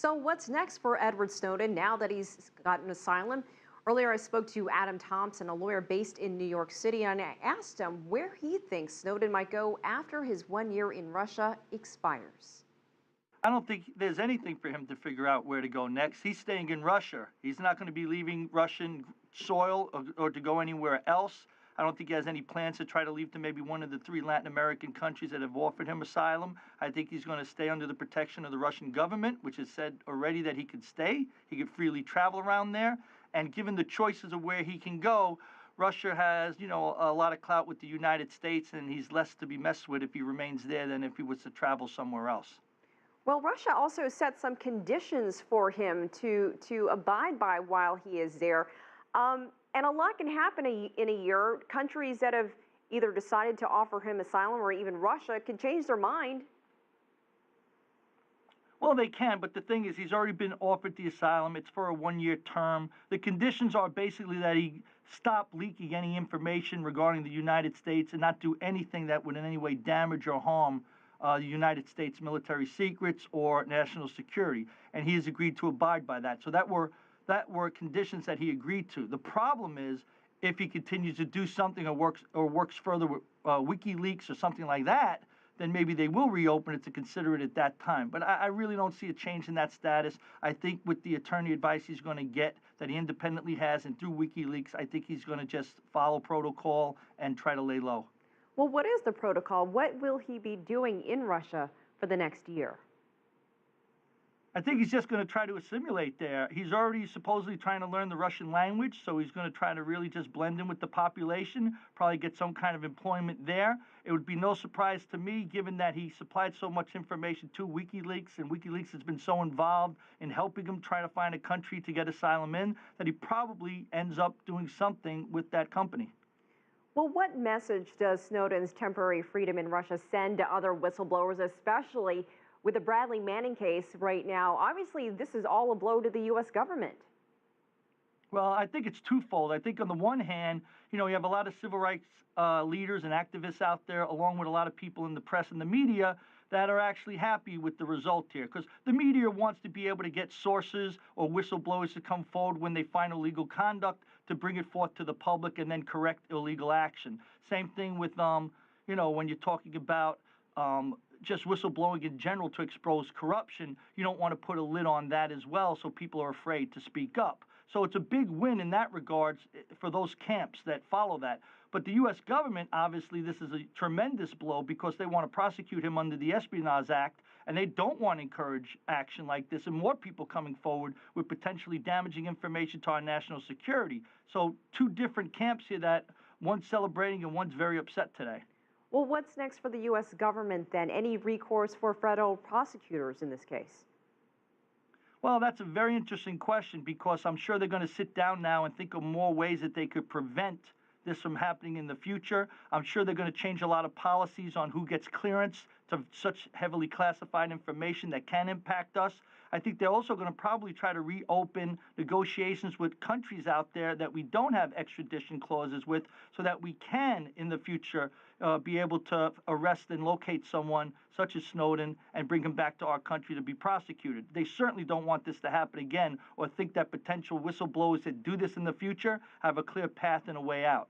So, what's next for Edward Snowden now that he's gotten asylum? Earlier, I spoke to Adam Thompson, a lawyer based in New York City, and I asked him where he thinks Snowden might go after his 1 year in Russia expires. I don't think there's anything for him to figure out where to go next. He's staying in Russia. He's not going to be leaving Russian soil or to go anywhere else. I don't think he has any plans to try to leave to maybe one of the three Latin American countries that have offered him asylum. I think he's going to stay under the protection of the Russian government, which has said already that he could stay. He could freely travel around there. And given the choices of where he can go, Russia has, a lot of clout with the United States, and he's less to be messed with if he remains there than if he was to travel somewhere else. Well, Russia also set some conditions for him to abide by while he is there. And a lot can happen in a year. Countries that have either decided to offer him asylum or even Russia could change their mind. Well, they can, but the thing is, he's already been offered the asylum. It's for a 1 year term. The conditions are basically that he stop leaking any information regarding the United States and not do anything that would in any way damage or harm the United States military secrets or national security. And he has agreed to abide by that. So that were conditions that he agreed to. The problem is if he continues to do something or works further with WikiLeaks or something like that, then maybe they will reopen it to consider it at that time. But I really don't see a change in that status. I think with the attorney advice he's going to get that he independently has and through WikiLeaks, I think he's going to just follow protocol and try to lay low. Well, what is the protocol? What will he be doing in Russia for the next year? I think he's just going to try to assimilate there. He's already supposedly trying to learn the Russian language, so he's going to try to really just blend in with the population, probably get some kind of employment there. It would be no surprise to me, given that he supplied so much information to WikiLeaks, and WikiLeaks has been so involved in helping him try to find a country to get asylum in, that he probably ends up doing something with that company. Well, what message does Snowden's temporary freedom in Russia send to other whistleblowers, especially with the Bradley Manning case right now? Obviously, this is all a blow to the U.S. government. Well, I think it's twofold. I think on the one hand, you have a lot of civil rights leaders and activists out there, along with a lot of people in the press and the media that are actually happy with the result here. Because the media wants to be able to get sources or whistleblowers to come forward when they find illegal conduct to bring it forth to the public and then correct illegal action. Same thing with, when you're talking about just whistleblowing in general to expose corruption, you don't want to put a lid on that as well, so people are afraid to speak up. So it's a big win in that regards for those camps that follow that. But the U.S. government, obviously, this is a tremendous blow because they want to prosecute him under the Espionage Act, and they don't want to encourage action like this and more people coming forward with potentially damaging information to our national security. So two different camps here that one's celebrating and one's very upset today. Well, what's next for the U.S. government then? Any recourse for federal prosecutors in this case? Well, that's a very interesting question because I'm sure they're going to sit down now and think of more ways that they could prevent this from happening in the future. I'm sure they're going to change a lot of policies on who gets clearance to such heavily classified information that can impact us. I think they're also going to probably try to reopen negotiations with countries out there that we don't have extradition clauses with so that we can, in the future, be able to arrest and locate someone such as Snowden and bring him back to our country to be prosecuted. They certainly don't want this to happen again or think that potential whistleblowers that do this in the future have a clear path and a way out.